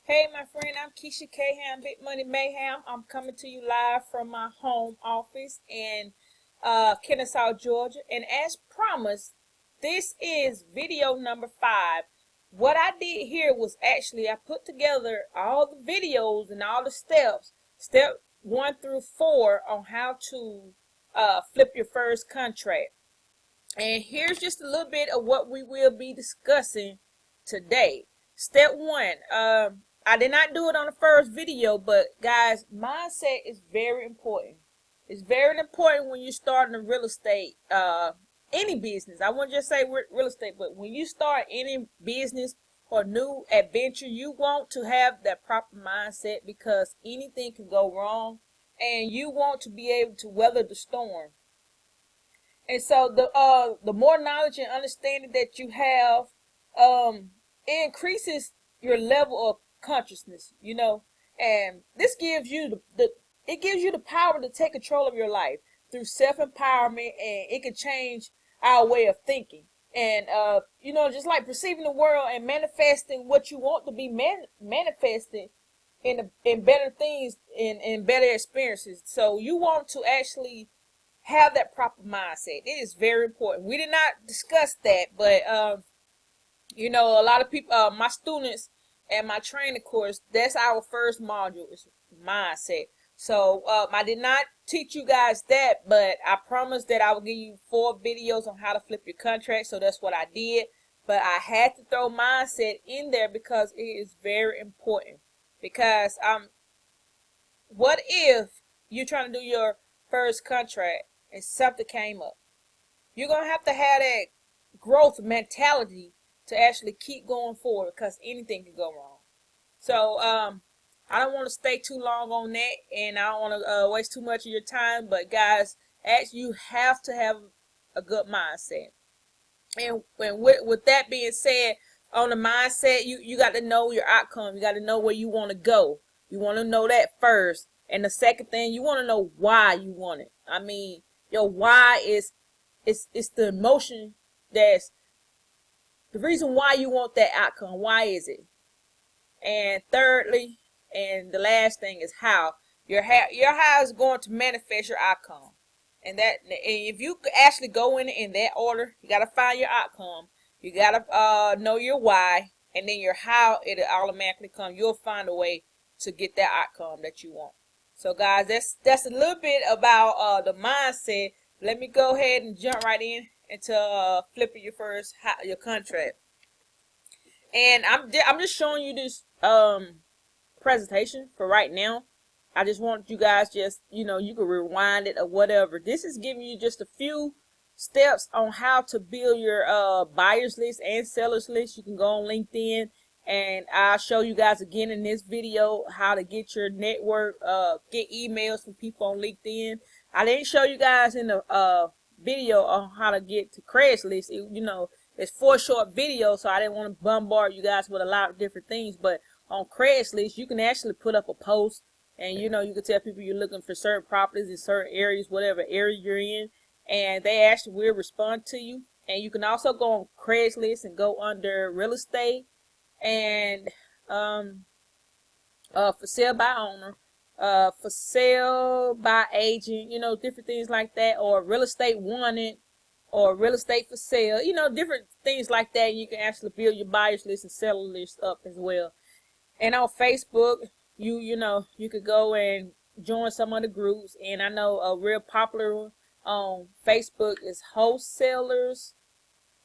Hey, my friend, I'm Keisha K. Ham, Big Money Mayhem. I'm coming to you live from my home office in Kennesaw, Georgia. And as promised, this is video number 5. What I did here was actually I put together all the videos and all the steps, step 1 through 4 on how to flip your first contract. And here's just a little bit of what we will be discussing today. Step 1. I did not do it on the first video, but guys, mindset is very important. It's very important when you're starting a real estate, any business. I won't just say real estate, but when you start any business or new adventure, you want to have that proper mindset because anything can go wrong and you want to be able to weather the storm. And so the more knowledge and understanding that you have, it increases your level of consciousness, and this gives you it gives you the power to take control of your life through self-empowerment, and it can change our way of thinking. And just like perceiving the world and manifesting what you want to be manifesting in better things, in better experiences. So you want to actually have that proper mindset. It is very important. We did not discuss that, but a lot of people, my students and my training course, that's our first module is mindset. So I did not teach you guys that, but I promised that I would give you 4 videos on how to flip your contract. So that's what I did. But I had to throw mindset in there because it is very important. Because what if you're trying to do your first contract and something came up? You're going to have that growth mentality to actually keep going forward because anything can go wrong. So I don't want to stay too long on that, and I don't want to waste too much of your time. But guys, you have to have a good mindset. And with that being said, on the mindset, you got to know your outcome. You got to know where you want to go. You want to know that first. And the second thing, you want to know why you want it. I mean, your why is it's the emotion that's the reason why you want that outcome. Why is it? And thirdly, and the last thing is how. Your how is going to manifest your outcome. And if you actually go in that order, you got to find your outcome. You got to know your why, and then your how, it'll automatically come. You'll find a way to get that outcome that you want. So guys, that's a little bit about the mindset. Let me go ahead and jump right into flipping your contract. And I'm just showing you this presentation for right now. I just want you guys you can rewind it or whatever. This is giving you just a few steps on how to build your buyers list and sellers list. You can go on LinkedIn, and I'll show you guys again in this video how to get your network, get emails from people on LinkedIn. I didn't show you guys in the video on how to get to Craigslist. It's 4 short videos, so I didn't want to bombard you guys with a lot of different things. But on Craigslist, you can actually put up a post, and you can tell people you're looking for certain properties in certain areas, whatever area you're in, and they actually will respond to you. And you can also go on Craigslist and go under real estate and for sale by owner, for sale by agent, different things like that, or real estate wanted, or real estate for sale, different things like that. You can actually build your buyers list and seller list up as well. And on Facebook, you could go and join some of the groups. And I know a real popular one on Facebook is wholesalers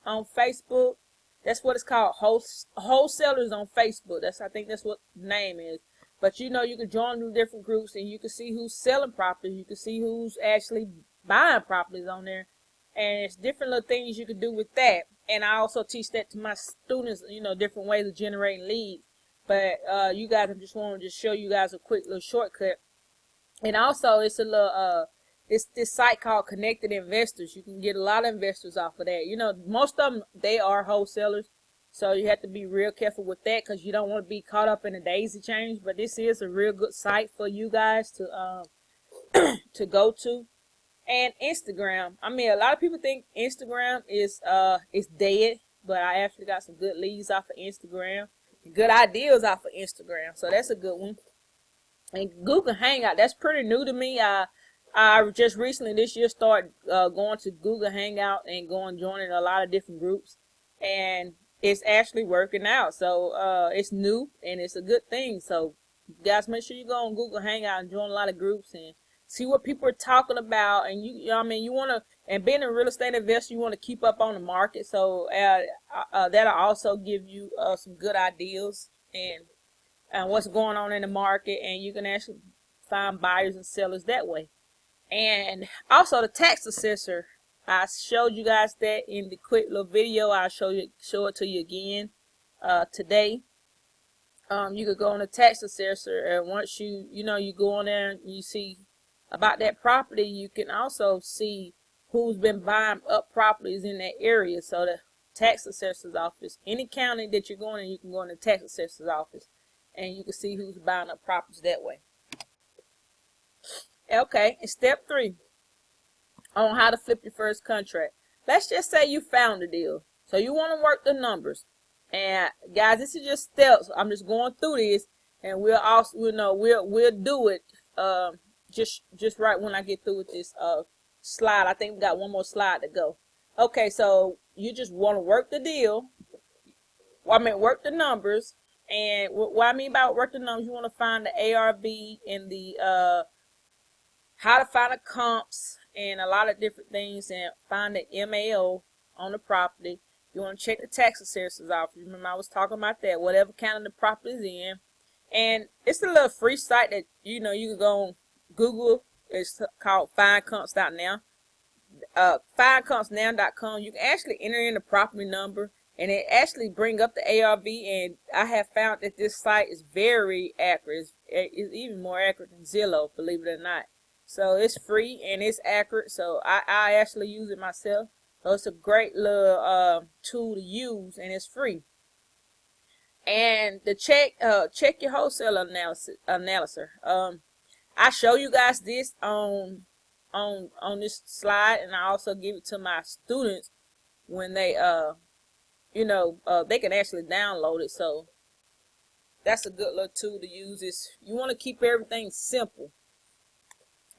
on Facebook. That's what it's called, wholesalers on Facebook. I think that's what the name is. But you can join the different groups, and you can see who's selling properties. You can see who's actually buying properties on there. And it's different little things you can do with that. And I also teach that to my students, different ways of generating leads. But you guys, I just want to show you guys a quick little shortcut. And also, it's a little it's this site called Connected Investors. You can get a lot of investors off of that. Most of them, they are wholesalers. So you have to be real careful with that because you don't want to be caught up in a daisy chain. But this is a real good site for you guys to to go to. And Instagram. I mean, a lot of people think Instagram is dead, but I actually got some good leads off of Instagram. good ideas off of Instagram. So that's a good one. And Google Hangout, that's pretty new to me. I just recently this year started going to Google Hangout and joining a lot of different groups, and it's actually working out. So it's new and it's a good thing. So guys, make sure you go on Google Hangout and join a lot of groups and see what people are talking about. And you know, I mean, you want to, and being a real estate investor, you want to keep up on the market. So that'll also give you some good ideas and what's going on in the market, and you can actually find buyers and sellers that way. And also the tax assessor, I showed you guys that in the quick little video. I'll show it to you again today. You could go on the tax assessor, and once you go on there and you see about that property, you can also see who's been buying up properties in that area. So the tax assessor's office, any county that you're going in, you can go in the tax assessor's office and you can see who's buying up properties that way. Okay, and step 3 on how to flip your first contract. Let's just say you found a deal. So you want to work the numbers. And guys, this is just steps. I'm just going through this, and we'll also, we'll do it just right when I get through with this slide. I think we got one more slide to go. Okay, so you just want to work the deal. Work the numbers. And what I mean by work the numbers, you want to find the ARV and the how to find the comps and a lot of different things, and find the MAO on the property. You want to check the tax assessor's office. Remember I was talking about that, whatever county the property is in. And it's a little free site that you can go on Google. It's called findcomps.now. Findcompsnow.com. You can actually enter in the property number, and it actually bring up the ARV. And I have found that this site is very accurate. It's even more accurate than Zillow, believe it or not. So it's free and it's accurate. So I actually use it myself. So it's a great little tool to use, and it's free. And the check your wholesale analyzer. I show you guys this on this slide, and I also give it to my students when they they can actually download it. So that's a good little tool to use. You want to keep everything simple.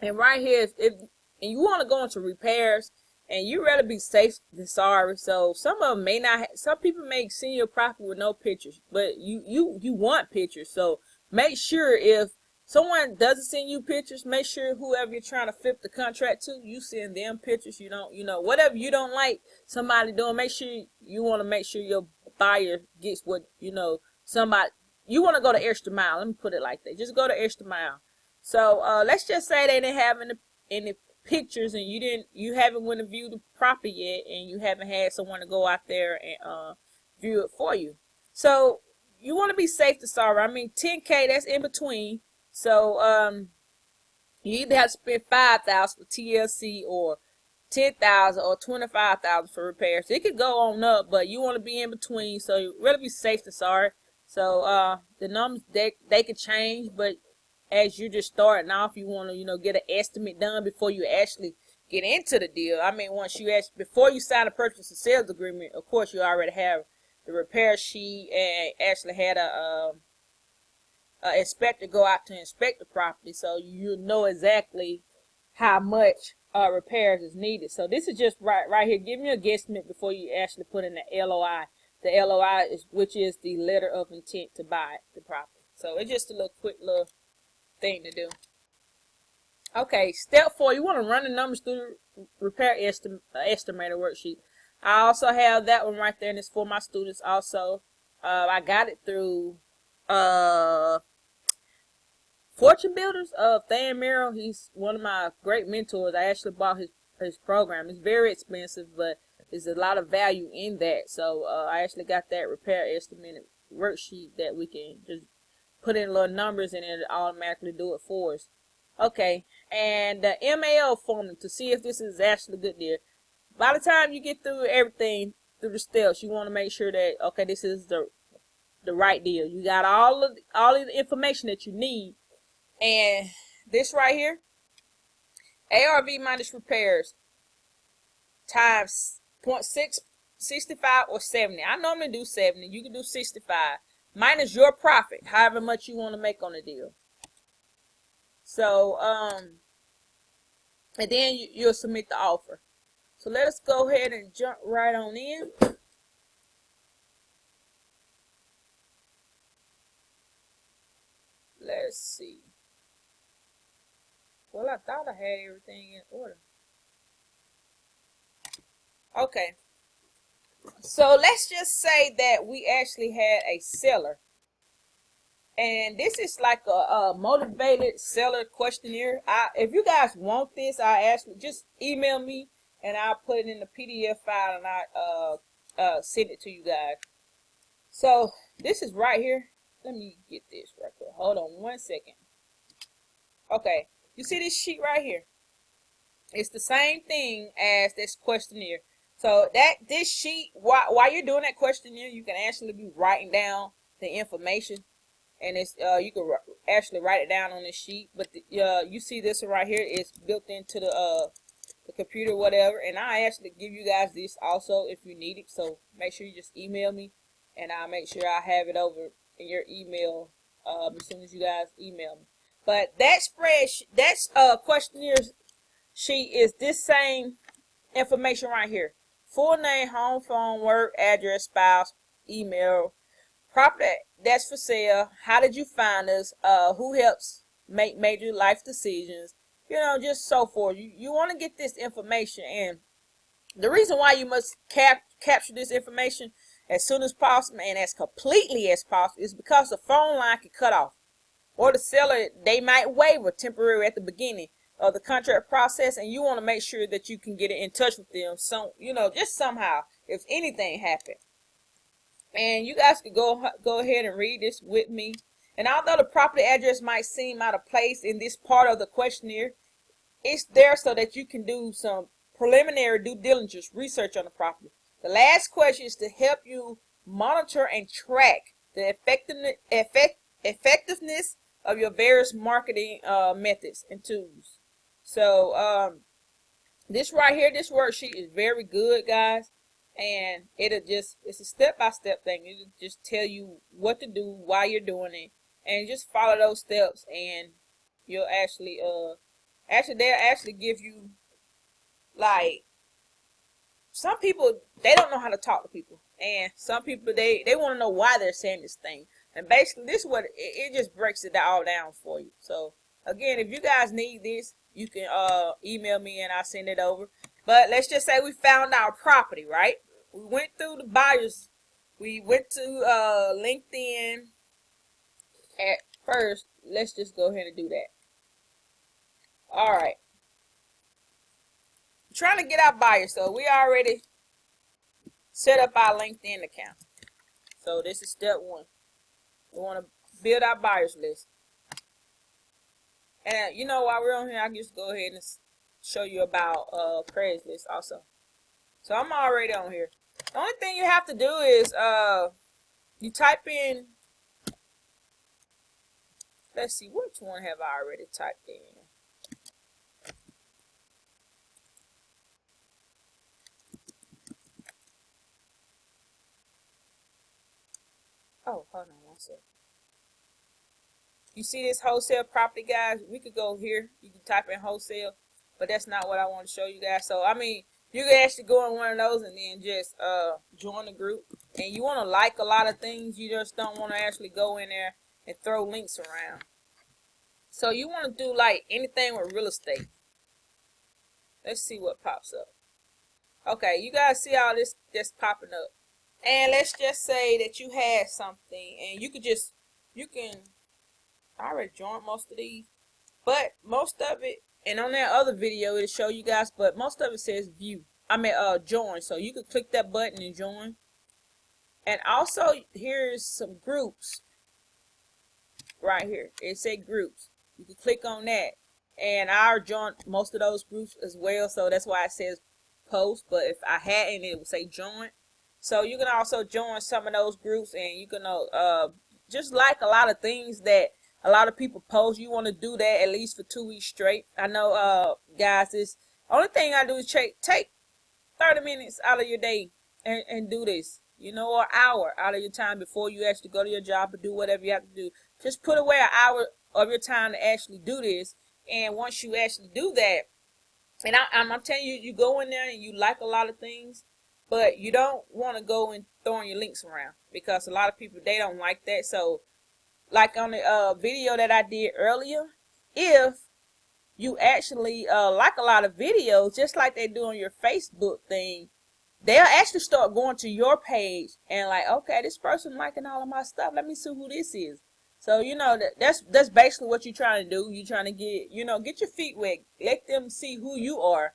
And right here, if you want to go into repairs, and you rather be safe than sorry. So some of them may not. Some people may see your property with no pictures, but you want pictures. So make sure if someone doesn't send you pictures, make sure whoever you're trying to flip the contract to, you send them pictures. You don't, whatever you don't like somebody doing, make sure you want to make sure your buyer gets what somebody. You want to go the extra mile. Let me put it like that. Just go the extra mile. So let's just say they didn't have any pictures, and you haven't went and viewed the property yet, and you haven't had someone to go out there and view it for you. So you want to be safe to sorry. I mean, $10K, that's in between. So you either have to spend $5,000 for TLC, or $10,000 or $25,000 for repairs. It could go on up, but you want to be in between. So you really be safe to sorry. So the numbers they could change, but as you're just starting off, you want to, get an estimate done before you actually get into the deal. I mean, before you sign a purchase and sales agreement, of course, you already have the repair sheet and actually had a inspector go out to inspect the property, so you know exactly how much repairs is needed. So this is just right here. Give me a guesstimate before you actually put in the LOI. The LOI which is the letter of intent to buy the property. So it's just a quick little thing to do. Okay, step 4, you want to run the numbers through the repair estimator worksheet. I also have that one right there, and it's for my students also. I got it through Fortune Builders of Than Merrill. He's one of my great mentors. I actually bought his program. It's very expensive, but there's a lot of value in that. So I actually got that repair estimated worksheet that we can just put in little numbers and it'll automatically do it for us. Okay, and the MAO formula to see if this is actually a good deal. By the time you get through everything, through the steps, you want to make sure that, okay, this is the right deal. You got all of the information that you need. And this right here, ARV minus repairs times 0.65 or 70. I normally do 70. You can do 65. minus your profit, however much you want to make on the deal. So, and then you'll submit the offer. So let us go ahead and jump right on in. Let's see. Well, I thought I had everything in order. Okay. So let's just say that we actually had a seller. And this is like a motivated seller questionnaire. If you guys want this, I actually just email me and I'll put it in the PDF file and I send it to you guys. So this is right here. Let me get this right quick. Hold on 1 second. Okay, you see this sheet right here? It's the same thing as this questionnaire. So this sheet, while you're doing that questionnaire, you can actually be writing down the information. And it's you can actually write it down on this sheet, but you see this one right here is built into the computer, whatever. And I actually give you guys this also if you need it. So make sure you just email me, and I'll make sure I have it over in your email as soon as you guys email me. But that questionnaire sheet is this same information right here: full name, home, phone, work address, spouse, email, property that's for sale, how did you find us, who helps make major life decisions, just so forth. You want to get this information, and the reason why you must capture this information as soon as possible and as completely as possible is because the phone line can cut off, or the seller, they might waiver temporarily at the beginning of the contract process, and you want to make sure that you can get in touch with them, so just somehow if anything happened. And you guys could go ahead and read this with me. And although the property address might seem out of place in this part of the questionnaire, it's there so that you can do some preliminary due diligence research on the property. The last question is to help you monitor and track the effectiveness of your various marketing methods and tools. So this right here, this worksheet is very good, guys. And it's a step-by-step thing. It'll just tell you what to do, why you're doing it, and just follow those steps, and you'll actually they'll actually give you, like, some people, they don't know how to talk to people, and some people, they want to know why they're saying this thing. And basically this is what it just breaks it all down for you. So again, if you guys need this, you can email me and I'll send it over. But let's just say we found our property, right? We went through the buyers. We went to LinkedIn at first. Let's just go ahead and do that. All right. We're trying to get our buyers. So we already set up our LinkedIn account. So this is step one. We want to build our buyers list. And while we're on here, I can just go ahead and show you about Craigslist also. So I'm already on here. The only thing you have to do is you type in, let's see, which one have I already typed in? Oh, hold on one second. You see this wholesale property, guys? We could go here. You can type in wholesale, but that's not what I want to show you guys. So, I mean, you can actually go in one of those and then just join the group. And you want to like a lot of things. You just don't want to actually go in there and throw links around. So you want to do like anything with real estate. Let's see what pops up. Okay, you guys see all this just popping up. And let's just say that you had something and you can, I already joined most of these. But most of it, and on that other video it'll show you guys, but most of it says view. Join. So you could click that button and join. And also here's some groups right here. It says groups. You can click on that. And I joined most of those groups as well. So that's why it says post. But if I hadn't, it would say join. So you can also join some of those groups, and you can just like a lot of things that a lot of people post. You want to do that at least for 2 weeks straight. I know, guys, this only thing I do is take 30 minutes out of your day and do this. you know, or hour out of your time before you actually go to your job or do whatever you have to do. Just put away an hour of your time to actually do this. And once you actually do that, and I'm telling you, you go in there and you like a lot of things, but you don't want to go and throwing your links around, because a lot of people, they don't like that. So like on the video that I did earlier, if you actually like a lot of videos, just like they do on your Facebook thing, they'll actually start going to your page and like, okay, this person liking all of my stuff. Let me see who this is. So, you know, that's basically what you're trying to do. You're trying to get, you know, get your feet wet. Let them see who you are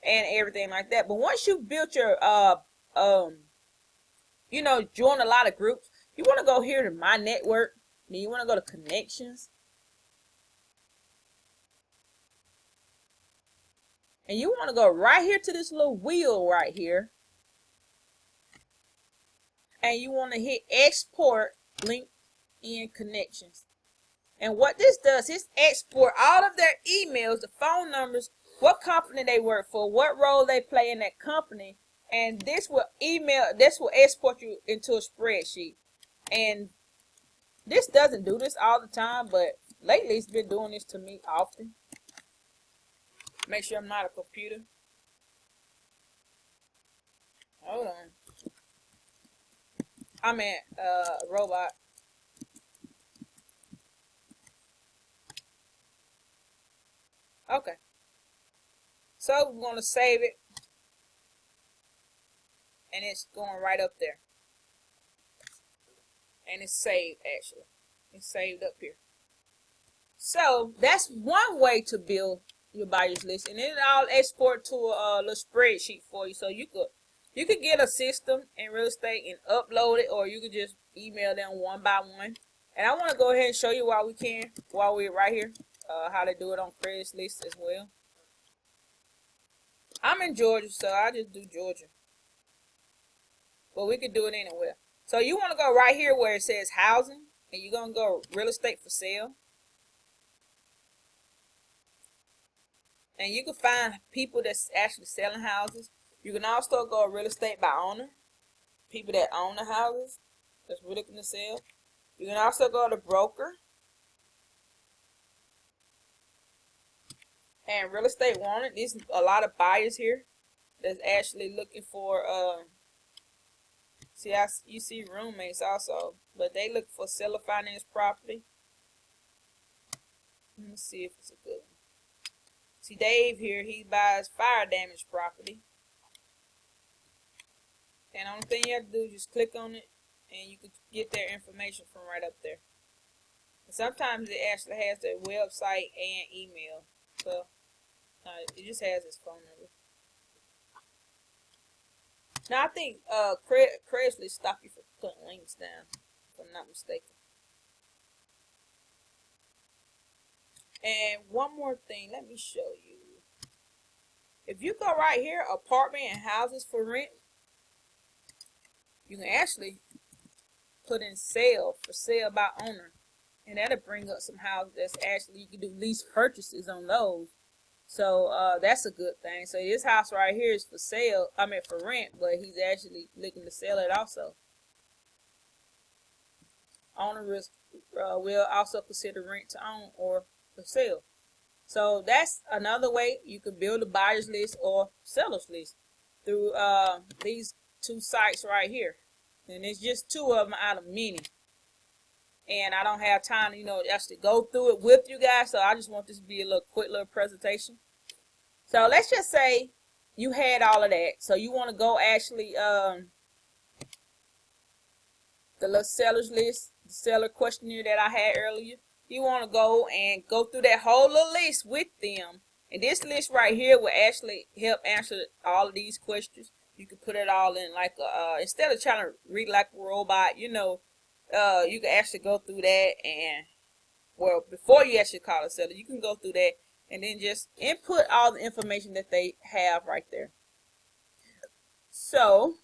and everything like that. But once you built your, you know, join a lot of groups, you want to go here to My Network. Then you want to go to Connections. And you want to go right here to this little wheel right here. And you want to hit Export LinkedIn Connections. And what this does is export all of their emails, the phone numbers, what company they work for, what role they play in that company. And this will export you into a spreadsheet. And this doesn't do this all the time, but lately it's been doing this to me often. Make sure I'm not a computer. Hold on. I'm at robot. Okay. So we're going to save it. And it's going right up there. And it's saved, actually. It's saved up here. So that's one way to build your buyers list, and it all export to a little spreadsheet for you. So you could get a system in real estate and upload it, or you could just email them one by one. And I want to go ahead and show you while we're right here, how to do it on Craigslist as well. I'm in Georgia, so I just do Georgia, but we could do it anywhere. So you want to go right here where it says housing, and you're gonna go real estate for sale. And you can find people that's actually selling houses. You can also go real estate by owner. People that own the houses that's really looking to sell. You can also go to broker. And real estate wanted. There's a lot of buyers here that's actually looking for, you see roommates also. But they look for seller finance property. Let me see if it's a good one. See Dave here, he buys fire damage property. And the only thing you have to do is just click on it, and you can get their information from right up there. And sometimes it actually has their website and email. So it just has his phone number. Now I think Craigslist stop you from putting links down, if I'm not mistaken. And one more thing, let me show you. If you go right here, apartment and houses for rent, you can actually put in for sale by owner. And that'll bring up some houses that's actually, you can do lease purchases on those. So that's a good thing. So this house right here is for sale, for rent, but he's actually looking to sell it also. Owner will also consider rent to own or for sale. So that's another way you can build a buyer's list or seller's list through these two sites right here. And it's just two of them out of many. And I don't have time to, actually go through it with you guys. So I just want this to be a quick little presentation. So let's just say you had all of that. So you want to go actually, the little seller's list, the seller questionnaire that I had earlier. You want to go through that whole little list with them. And this list right here will actually help answer all of these questions. You can put it all in like instead of trying to read like a robot, you can actually go through that, and before you actually call a seller, you can go through that and then just input all the information that they have right there. So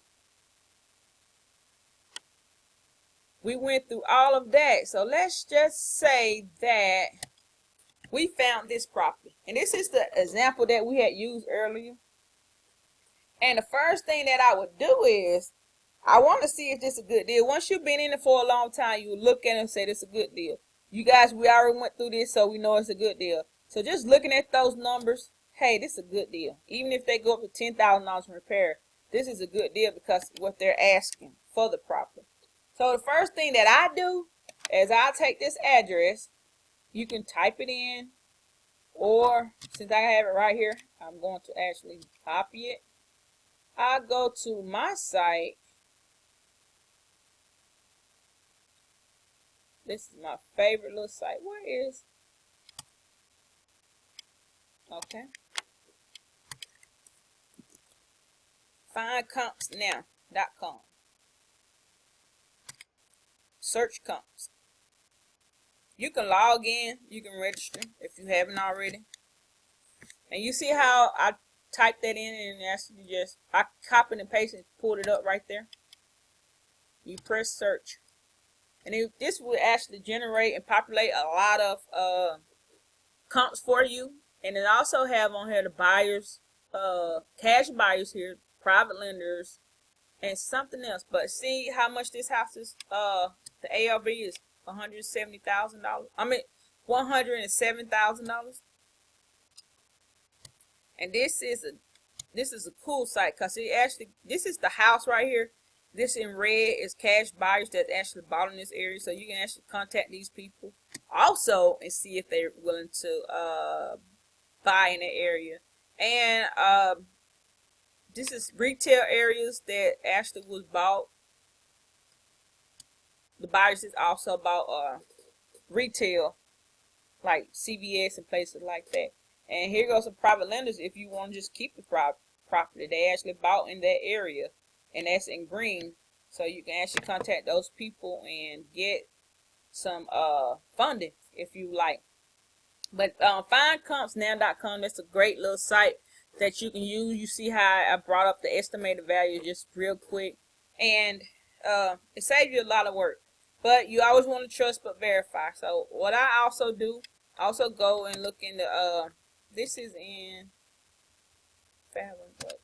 we went through all of that. So let's just say that we found this property, and this is the example that we had used earlier. And the first thing that I would do is I want to see if this is a good deal. Once you've been in it for a long time, you look at it and say this is a good deal. You guys, we already went through this, so we know it's a good deal. So just looking at those numbers, hey, this is a good deal. Even if they go up to $10,000 in repair, this is a good deal because what they're asking for the property. So the first thing that I do is I take this address. You can type it in, or since I have it right here, I'm going to actually copy it. I go to my site. This is my favorite little site. Where is? Okay. FindCompsNow.com. Search comps. You can log in. You can register if you haven't already. And you see how I typed that in and actually I copied and pasted and pulled it up right there. You press search. And this will actually generate and populate a lot of comps for you. And it also have on here the buyers, cash buyers here, private lenders, and something else. But see how much this house is, the ARV is $170,000. I mean, $107,000. And this is a cool site because this is the house right here. This in red is cash buyers that actually bought in this area, so you can actually contact these people also and see if they're willing to buy in the area. And this is retail areas that actually was bought. The buyers is also bought retail, like CVS and places like that. And here goes some private lenders. If you want to just keep the property, they actually bought in that area, and that's in green. So you can actually contact those people and get some funding if you like. But FindCompsNow.com, that's a great little site that you can use. You see how I brought up the estimated value just real quick, and it saves you a lot of work. But you always want to trust but verify. So what I also do, also go and look in the this is in Fathom, but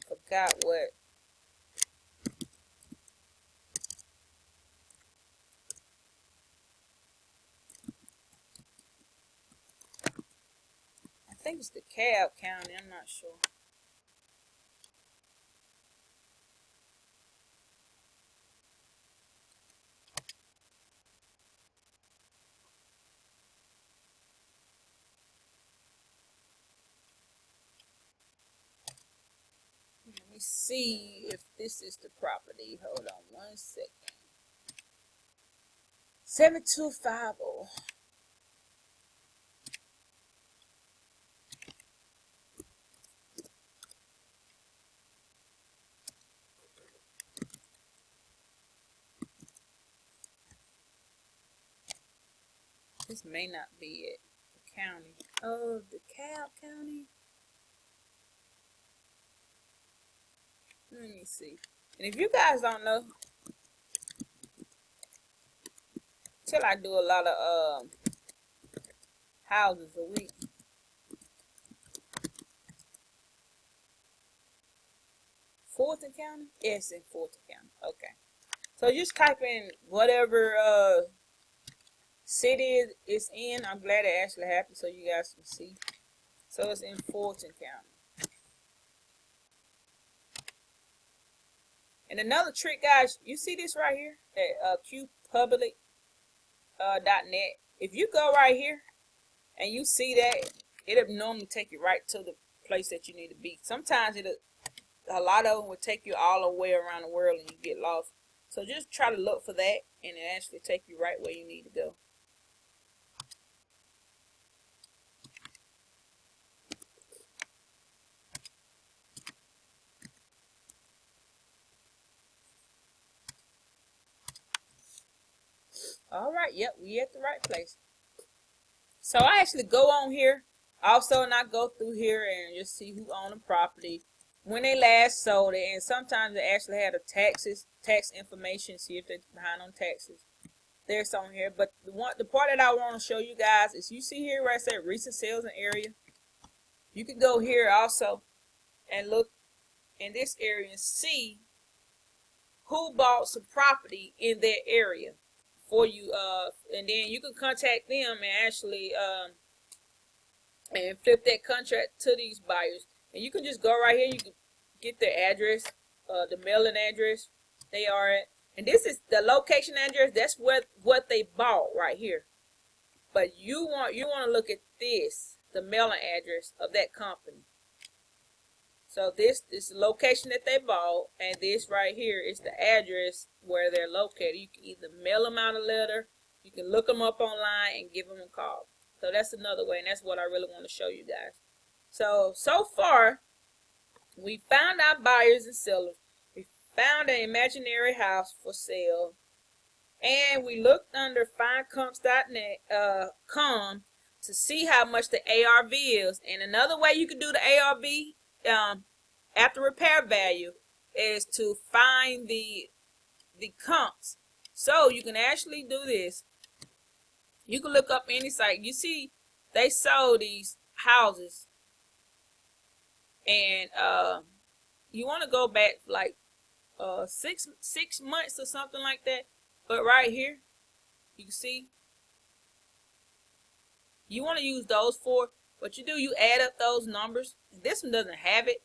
forgot what. I think it's DeKalb County. I'm not sure. Let me see if this is the property. Hold on 1 second. 7250. This may not be it. The county. Oh, DeKalb County. Let me see. And if you guys don't know, till I do a lot of houses a week. Fulton County? Yes, in Fulton County. Okay. So just type in whatever city it's in. I'm glad it actually happened so you guys can see. So it's in Fulton County. And another trick, guys, you see this right here at qpublic.net. If you go right here and you see that, it'll normally take you right to the place that you need to be. Sometimes a lot of them will take you all the way around the world and you get lost. So just try to look for that and it actually take you right where you need to go. All right, yep, we at the right place. So I actually go on here also, and I go through here and just see who owned the property, when they last sold it, and sometimes they actually have the tax information, see if they're behind on taxes. There's on here, but the part that I want to show you guys is you see here where I said recent sales in area. You can go here also and look in this area and see who bought some property in that area for you, and then you can contact them and actually and flip that contract to these buyers. And you can just go right here, you can get their address, the mailing address they are at, and this is the location address. That's what they bought right here. But you want to look at this, the mailing address of that company. So this is the location that they bought, and this right here is the address where they're located. You can either mail them out a letter, you can look them up online and give them a call. So that's another way, and that's what I really want to show you guys. So far, we found our buyers and sellers. We found an imaginary house for sale, and we looked under findcomps.net com to see how much the ARV is. And another way you can do the ARV after repair value is to find the comps. So you can actually do this. You can look up any site. You see they sold these houses, and you want to go back like 6 months or something like that. But right here, you can see you want to use those four. What you do, you add up those numbers. This one doesn't have it.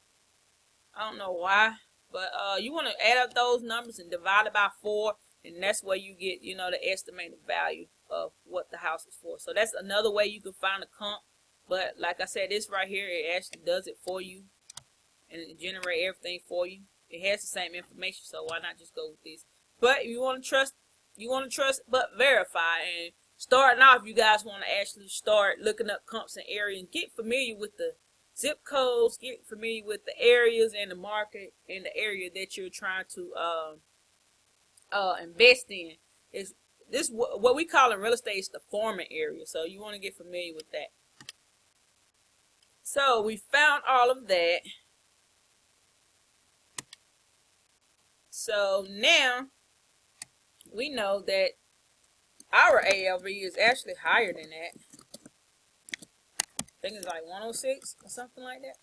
I don't know why, but you want to add up those numbers and divide it by 4, and that's where you get, you know, the estimated value of what the house is for. So that's another way you can find a comp. But like I said, this right here, it actually does it for you, and it generates everything for you. It has the same information, so why not just go with this? But if you want to trust, but verify. And starting off, you guys want to actually start looking up comps and area and get familiar with the zip codes, get familiar with the areas and the market in the area that you're trying to invest in. Is this what we call in real estate is the farming area? So you want to get familiar with that. So we found all of that. So now we know that our ARV is actually higher than that. I think it's like 106 or something like that.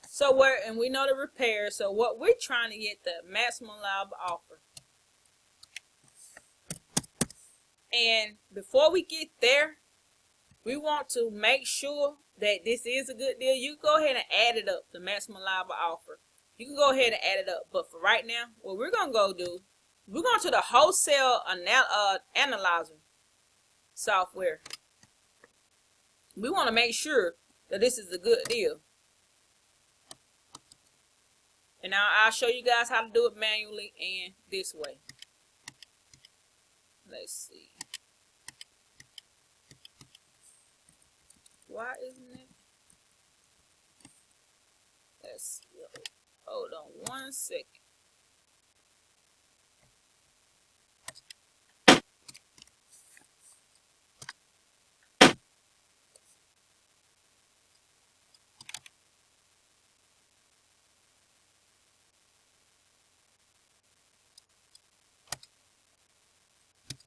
So and we know the repair. So what we're trying to get the maximum allowable offer. And before we get there, we want to make sure that this is a good deal. You can go ahead and add it up, the maximum allowable offer. You can go ahead and add it up. But for right now, what we're going to go do, we're going to the wholesale analyzer software. We want to make sure that this is a good deal. And now I'll show you guys how to do it manually and this way. Let's see. Why isn't it? Let's see. Hold on 1 second.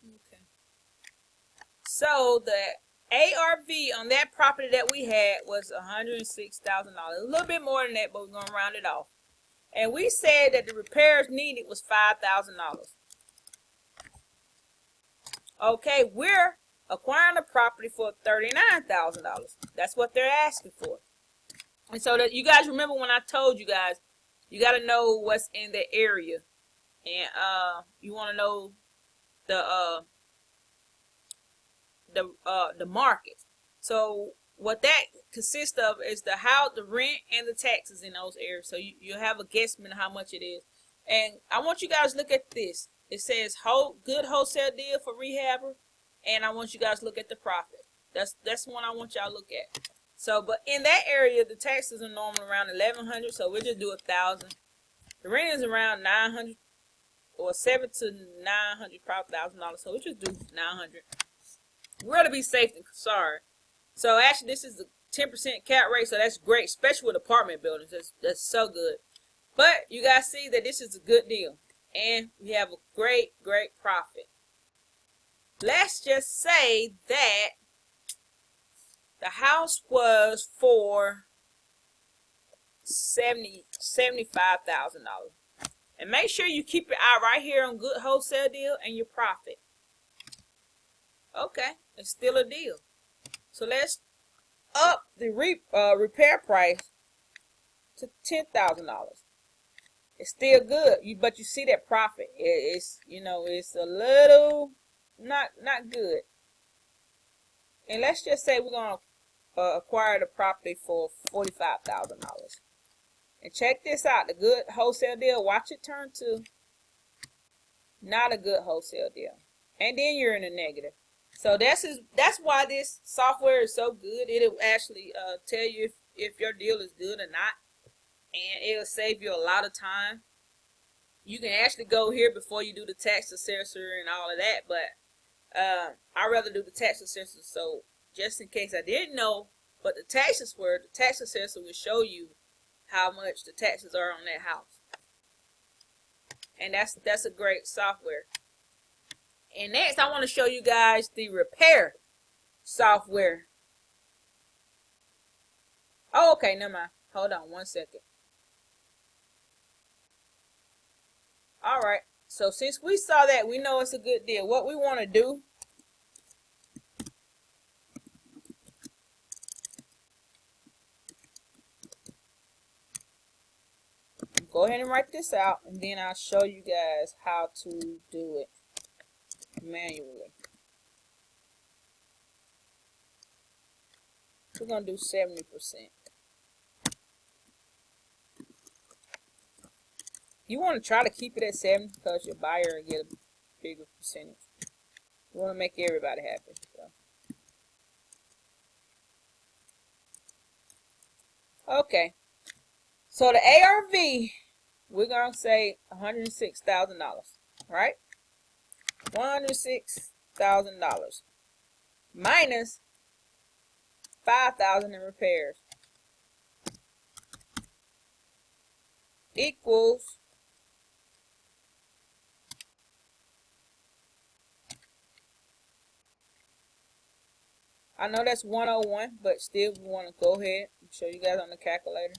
Okay. So the ARV on that property that we had was $106,000. A little bit more than that, but we're gonna round it off. And we said that the repairs needed was $5,000. Okay, we're acquiring the property for $39,000. That's what they're asking for. And so that you guys remember when I told you guys, you got to know what's in the area, and you want to know the market. So what that consists of is the rent and the taxes in those areas. So you have a guesstimate of how much it is. And I want you guys to look at this. It says good wholesale deal for rehabber, and I want you guys to look at the profit. That's one I want y'all to look at. So, but in that area, the taxes are normally around $1,100, so we'll just do $1,000. The rent is around $900 or $700 to $900, probably $1,000. So we'll just do $900. We're gonna be safe and sorry. So actually, this is the 10% cap rate, so that's great, especially with apartment buildings. That's so good. But you guys see that this is a good deal, and we have a great profit. Let's just say that the house was for $75,000. And make sure you keep your eye right here on Good Wholesale Deal and your profit. Okay, it's still a deal. So let's up the repair price to $10,000. It's still good, but you see that profit. It's it's a little not good. And let's just say we're gonna acquire the property for $45,000. And check this out: the Good Wholesale Deal. Watch it turn to not a good wholesale deal, and then you're in a negative. So that's why this software is so good. It'll actually tell you if your deal is good or not, and it'll save you a lot of time. You can actually go here before you do the tax assessor and all of that, but I'd rather do the tax assessor. So just in case I didn't know what the taxes were, the tax assessor will show you how much the taxes are on that house. And that's a great software. And next, I want to show you guys the repair software. Oh, okay, never mind. Hold on one second. All right. So since we saw that, we know it's a good deal. What we want to do, go ahead and write this out, and then I'll show you guys how to do it manually. We're going to do 70%. You want to try to keep it at 70 because your buyer will get a bigger percentage. You want to make everybody happy. So. Okay. So the ARV, we're going to say $106,000, right? $106,000 minus $5,000 in repairs equals I know that's 101, but still we want to go ahead and show you guys on the calculator.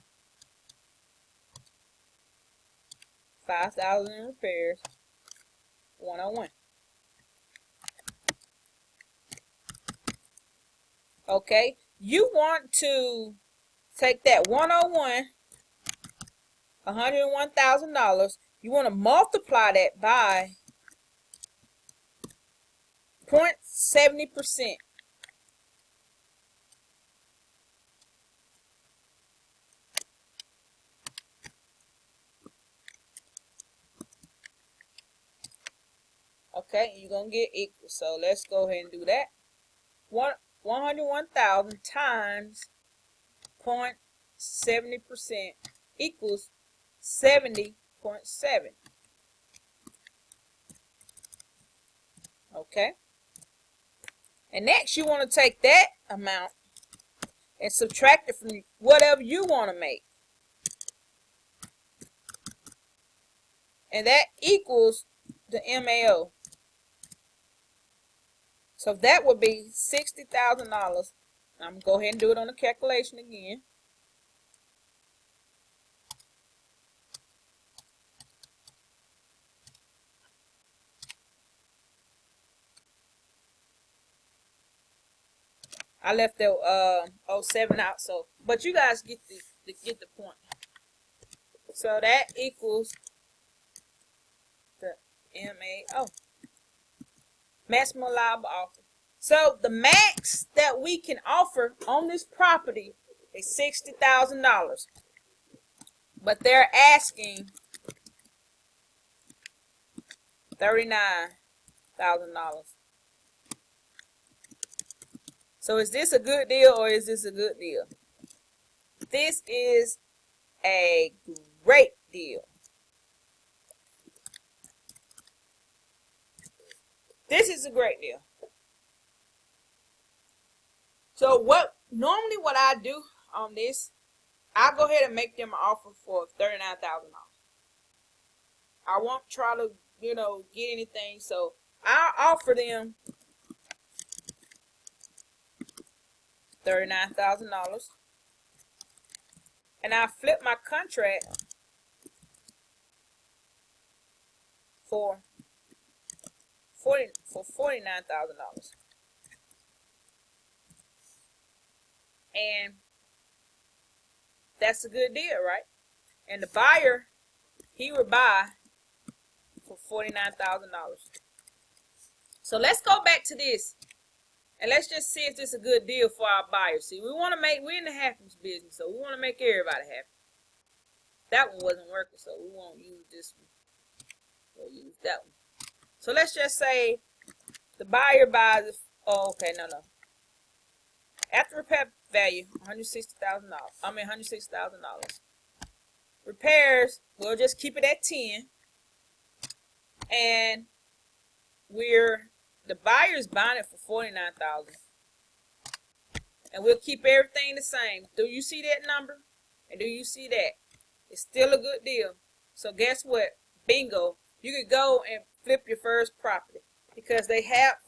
5,000 in repairs, 101. Okay, you want to take that 101, $101,000. You want to multiply that by 0.70%. Okay, you're going to get equal. So let's go ahead and do that. 101,000 times 0.70% equals 70.7. Okay. And next you want to take that amount and subtract it from whatever you want to make. And that equals the MAO. So that would be $60,000. I'm going to go ahead and do it on the calculation again. I left the 07 out, so but you guys get the point. So that equals the MAO. Maximum allowable offer. So the max that we can offer on this property is $60,000. But they're asking $39,000. So is this a good deal or is this a good deal? This is a great deal. This is a great deal. So what I do on this, I'll go ahead and make them an offer for $39,000. I won't try to, get anything. So I'll offer them $39,000. and I flip my contract for $49,000. And that's a good deal, right? And the buyer, he would buy for $49,000. So let's go back to this, and let's just see if this is a good deal for our buyers. See, we're in the happiness business, so we want to make everybody happy. That one wasn't working, so we won't use this one. We'll use that one. So let's just say the buyer buys it. Oh, okay, no. After repair value, $160,000. $160,000. Repairs, we'll just keep it at 10. And the buyer's buying it for $49,000. And we'll keep everything the same. Do you see that number? And do you see that? It's still a good deal. So guess what? Bingo. You could go and flip your first property. Because they have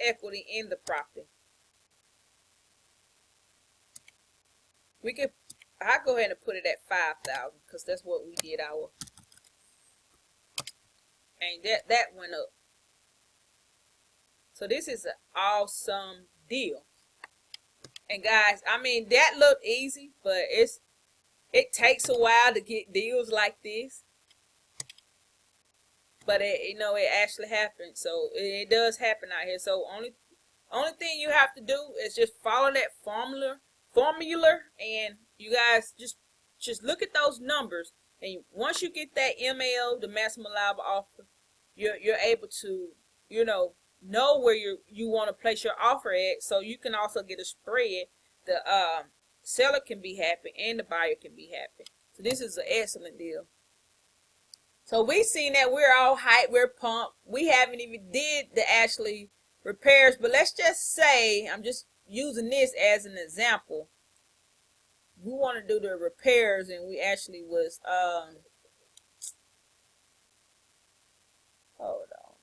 equity in the property. I'll go ahead and put it at 5,000 because that's what we did and that went up. So this is an awesome deal. And guys, I mean, that looked easy, but it takes a while to get deals like this. But it actually happens. So it does happen out here. So only thing you have to do is just follow that formula, and you guys just look at those numbers. And once you get that ML, the maximum allowable offer, you're able to know where you want to place your offer at, so you can also get a spread. The seller can be happy and the buyer can be happy. So this is an excellent deal. So we seen that we're all hyped, we're pumped. We haven't even did the actually repairs, but let's just say, I'm just using this as an example. We want to do the repairs, and we actually was hold on.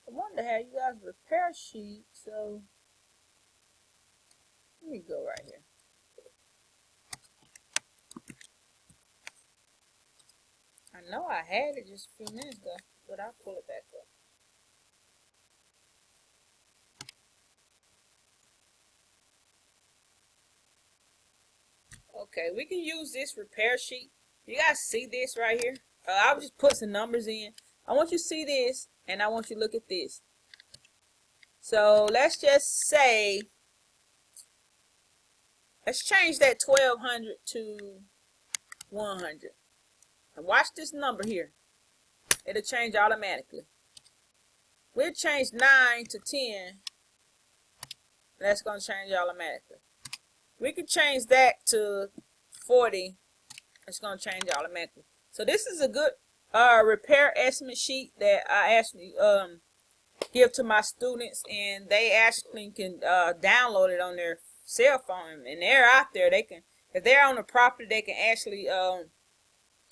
I wonder how you guys repair sheet. So let me go right here. I know I had it just a few minutes ago, but I'll pull it back up. Okay, we can use this repair sheet. You guys see this right here? I'll just put some numbers in. I want you to see this, and I want you to look at this. So let's just say, let's change that 1,200 to 100. And watch this number here. It'll change automatically. We'll change 9 to 10. That's going to change automatically. We can change that to 40. It's going to change automatically. So this is a good repair estimate sheet that I actually give to my students, and they actually can download it on their cell phone, and they're out there. They can, if they're on the property, they can actually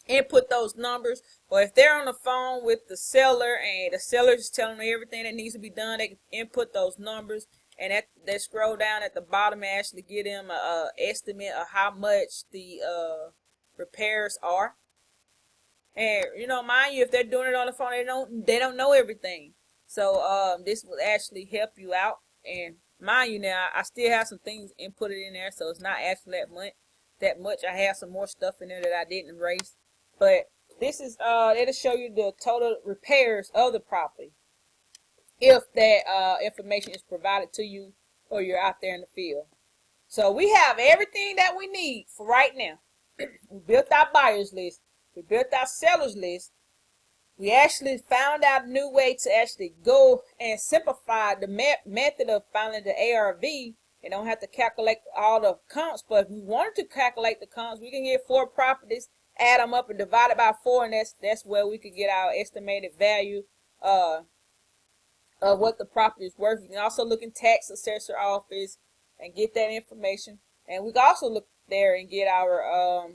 input those numbers. Or if they're on the phone with the seller and the seller is telling them everything that needs to be done, they can input those numbers. And they scroll down at the bottom and actually give them an estimate of how much the repairs are. And mind you, if they're doing it on the phone, they don't know everything. So this will actually help you out. And mind you, now I still have some things inputted in there, so it's not actually that much. I have some more stuff in there that I didn't erase. But this is it'll show you the total repairs of the property, if that information is provided to you or you're out there in the field. So we have everything that we need for right now. We built our buyers list. We built our sellers list. We actually found out a new way to actually go and simplify the method of finding the ARV. You don't have to calculate all the comps, but if we wanted to calculate the comps, we can get 4 properties, add them up and divide it by 4, and that's where we could get our estimated value of what the property is worth. You can also look in tax assessor office and get that information, and we can also look there and get our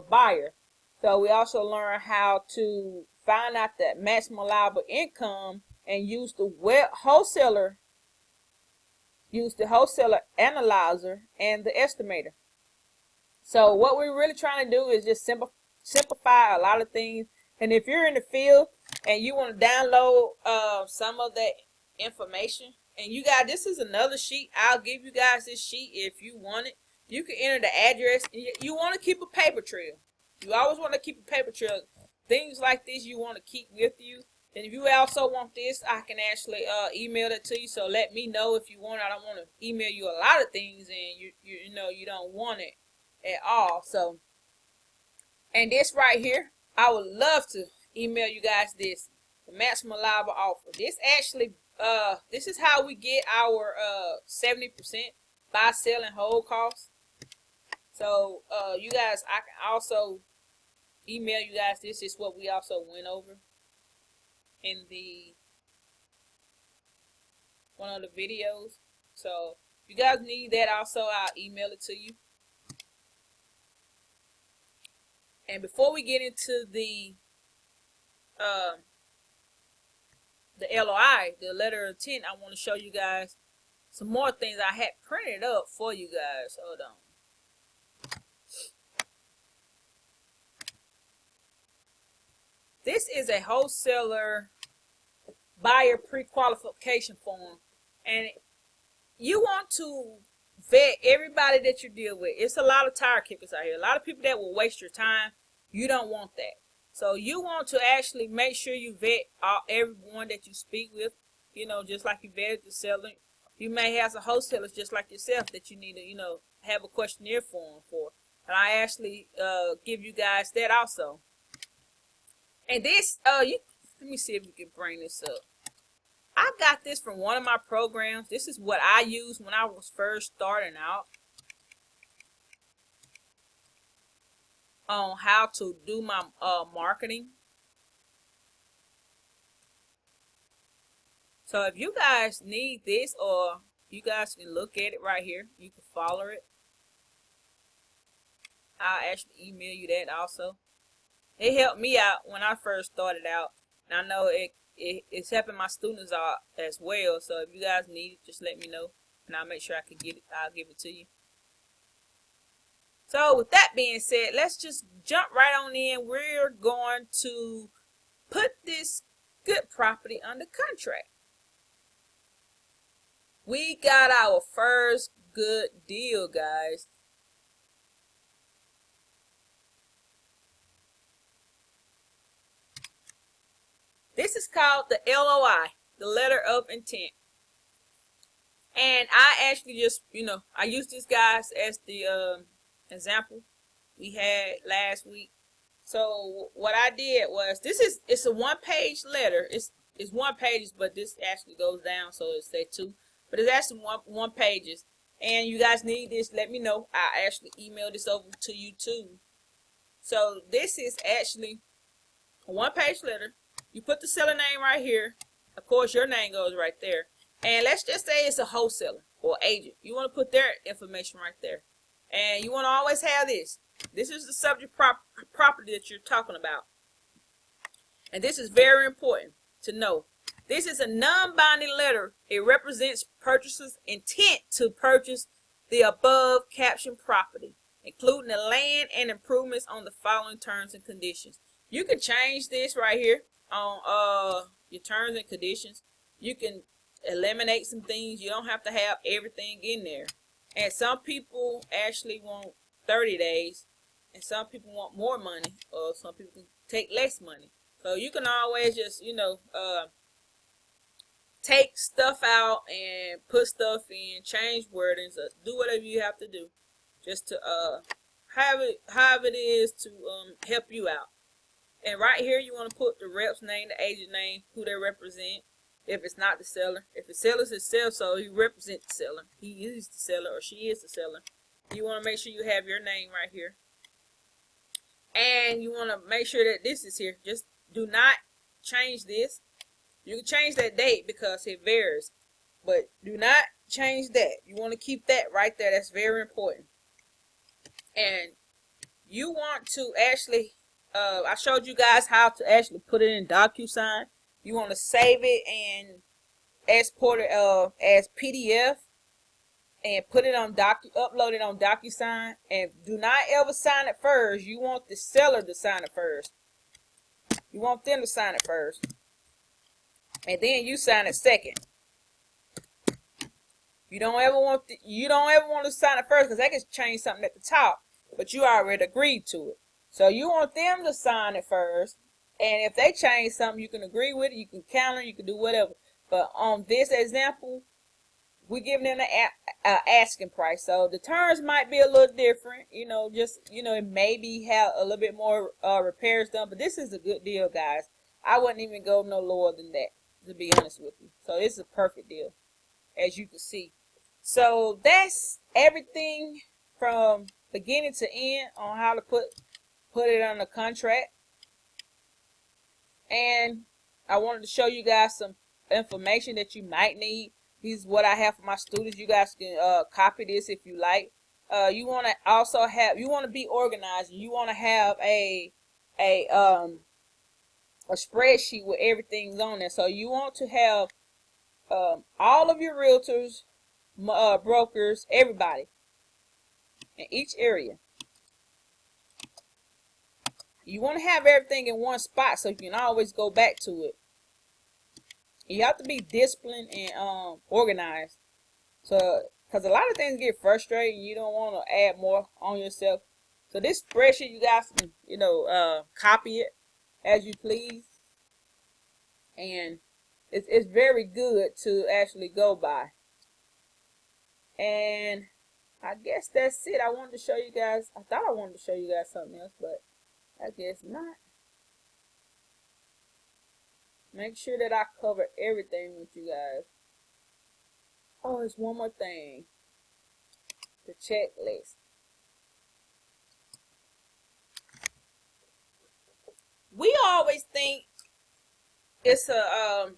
buyer. So we also learn how to find out the maximum allowable income and use the wholesaler analyzer and the estimator. So what we're really trying to do is just simplify a lot of things. And if you're in the field and you want to download some of that information, and you guys, this is another sheet. I'll give you guys this sheet if you want it. You can enter the address. You want to keep a paper trail. You always want to keep a paper trail. Things like this you want to keep with you. And if you also want this, I can actually email it to you. So let me know if you want it. I don't want to email you a lot of things and you know you don't want it at all. So, and this right here, I would love to email you guys this, the maximum allowable offer. This actually, this is how we get our 70% buy, sell, and hold costs. So, you guys, I can also email you guys. This is what we also went over in the one of the videos. So, if you guys need that also, I'll email it to you. And before we get into the LOI, the letter of intent, I want to show you guys some more things I had printed up for you guys. Hold on. This is a wholesaler buyer pre-qualification form, and you want to vet everybody that you deal with. It's a lot of tire kickers out here. A lot of people that will waste your time. You don't want that. So you want to actually make sure you vet everyone that you speak with. You know, just like you vetted the seller. You may have some wholesalers just like yourself that you need to, you know, have a questionnaire form for. And I actually give you guys that also. And this, let me see if we can bring this up. I got this from one of my programs. This is what I used when I was first starting out on how to do my marketing. So if you guys need this, or you guys can look at it right here, you can follow it. I'll actually email you that also. It helped me out when I first started out, and I know it's helping my students out as well. So if you guys need it, just let me know, and I'll make sure I can get it. I'll give it to you. So with that being said, let's just jump right on in. We're going to put this good property under contract. We got our first good deal, guys. This is called the LOI, the letter of intent. And I actually just, you know, I used this guys as the example we had last week. So what I did was, it's a one-page letter. It's one page, but this actually goes down, so it say two. But it's actually one pages. And you guys need this, let me know. I actually emailed this over to you too. So this is actually a one-page letter. You put the seller name right here. Of course, your name goes right there. And let's just say it's a wholesaler or agent. You want to put their information right there. And you want to always have this. This is the subject property that you're talking about. And this is very important to know. This is a non-binding letter. It represents purchaser's intent to purchase the above captioned property, including the land and improvements on the following terms and conditions. You can change this right here on your terms and conditions. You can eliminate some things. You don't have to have everything in there. And some people actually want 30 days, and some people want more money, or some people can take less money. So you can always just, you know, take stuff out and put stuff in, change wordings, or do whatever you have to do just to have it however it is to help you out. And right here, you want to put the rep's name, the agent name, who they represent. If it's not the seller, if the seller's himself, so he represents the seller. He is the seller, or she is the seller. You want to make sure you have your name right here. And you want to make sure that this is here. Just do not change this. You can change that date because it varies, but do not change that. You want to keep that right there. That's very important. And you want to actually, I showed you guys how to actually put it in DocuSign. You want to save it and export it as PDF and put it on upload it on DocuSign. And do not ever sign it first. You want the seller to sign it first. You want them to sign it first, and then you sign it second. You don't ever want to sign it first, because they can change something at the top, but you already agreed to it. So you want them to sign it first, and if they change something, you can agree with it, you can counter, you can do whatever. But on this example, we're giving them an asking price, so the terms might be a little different. It maybe have a little bit more repairs done, but this is a good deal, guys. I wouldn't even go no lower than that, to be honest with you. So this is a perfect deal, as you can see. So that's everything from beginning to end on how to put it on a contract. And I wanted to show you guys some information that you might need. This is what I have for my students. You guys can copy this if you like. You want to also you want to be organized. You want to have a spreadsheet with everything's on there. So you want to have all of your realtors, brokers, everybody in each area. You want to have everything in one spot so you can always go back to it. You have to be disciplined and organized. So, because a lot of things get frustrating, you don't want to add more on yourself. So this spreadsheet, you guys can, copy it as you please. And it's very good to actually go by. And I guess that's it. I wanted to show you guys. I thought I wanted to show you guys something else, but I guess not. Make sure that I cover everything with you guys. Oh, there's one more thing. The checklist. We always think it's not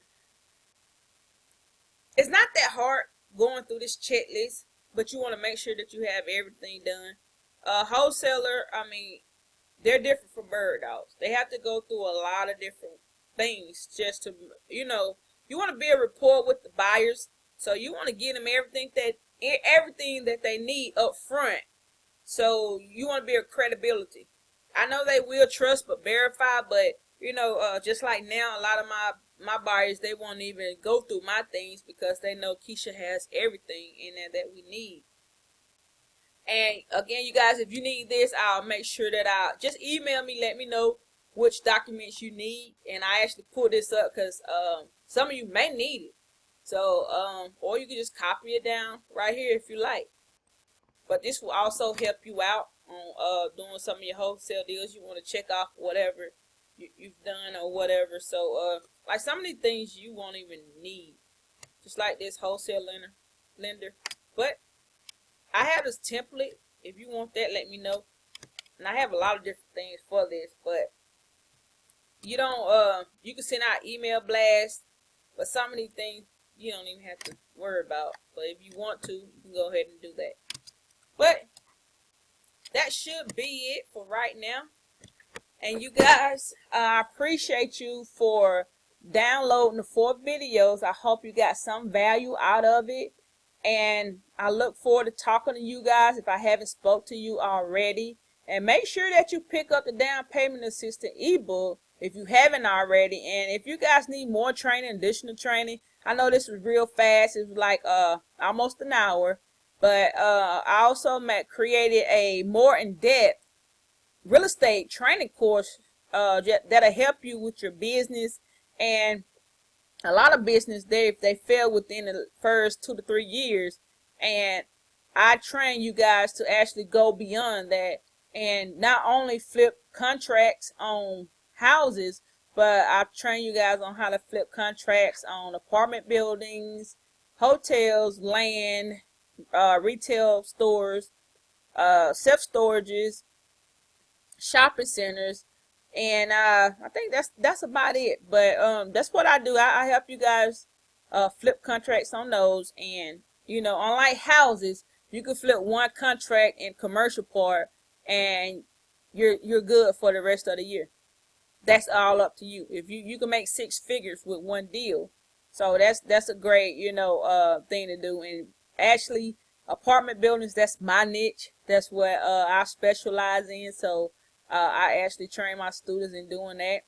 that hard going through this checklist, but you want to make sure that you have everything done. Wholesaler, they're different from bird dogs. They have to go through a lot of different things just to, you want to build rapport with the buyers. So you want to give them everything that they need up front. So you want to build credibility. I know they will trust but verify, but just like now, a lot of my buyers, they won't even go through my things because they know Keisha has everything in there that we need. And again, you guys, if you need this, I'll make sure that just email me, let me know which documents you need, and I actually pull this up because some of you may need it. So or you can just copy it down right here if you like. But this will also help you out on doing some of your wholesale deals. You want to check off whatever you've done or whatever. So like some of these things you won't even need, just like this wholesale lender. But I have this template. If you want that, let me know. And I have a lot of different things for this, but you can send out email blasts, but some of these things you don't even have to worry about. But if you want to, you can go ahead and do that. But that should be it for right now. And you guys, I appreciate you for downloading the 4 videos. I hope you got some value out of it. And I look forward to talking to you guys if I haven't spoke to you already. And make sure that you pick up the Down Payment Assistant ebook if you haven't already. And if you guys need more training, additional training, I know this was real fast. It was like almost an hour. But I also created a more in-depth real estate training course that'll help you with your business. And a lot of business there, if they fail within the first 2 to 3 years, and I train you guys to actually go beyond that and not only flip contracts on houses, but I train you guys on how to flip contracts on apartment buildings, hotels, land, retail stores, self-storages, shopping centers, and I think that's about it. But that's what I do. I help you guys flip contracts on those. And unlike houses, you can flip one contract in commercial part and you're good for the rest of the year. that's all up to you. If you can make 6 figures with one deal, so that's a great, you know, thing to do. And actually, apartment buildings, that's my niche. That's what I specialize in. So I actually train my students in doing that.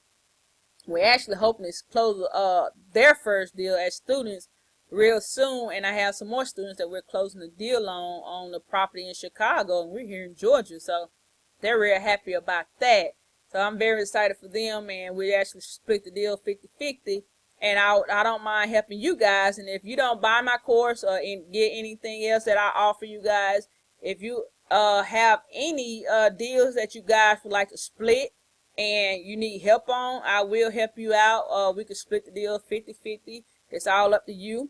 We're actually hoping to close their first deal as students real soon, and I have some more students that we're closing the deal on the property in Chicago, and we're here in Georgia, so they're real happy about that. So I'm very excited for them, and we actually split the deal 50-50. And I don't mind helping you guys. And if you don't buy my course or get anything else that I offer you guys, if you have any deals that you guys would like to split and you need help on, I will help you out. We can split the deal 50-50. It's all up to you.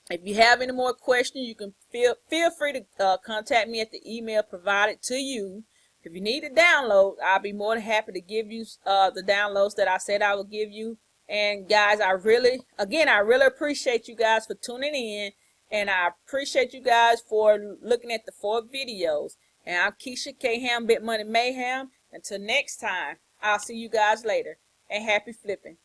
If you have any more questions, you can feel free to contact me at the email provided to you. If you need a download, I'll be more than happy to give you the downloads that I said I would give you. And guys, I really appreciate you guys for tuning in, and I appreciate you guys for looking at the 4 videos. And I'm Keisha K. Ham, Big Money Mayhem. Until next time, I'll see you guys later, and happy flipping.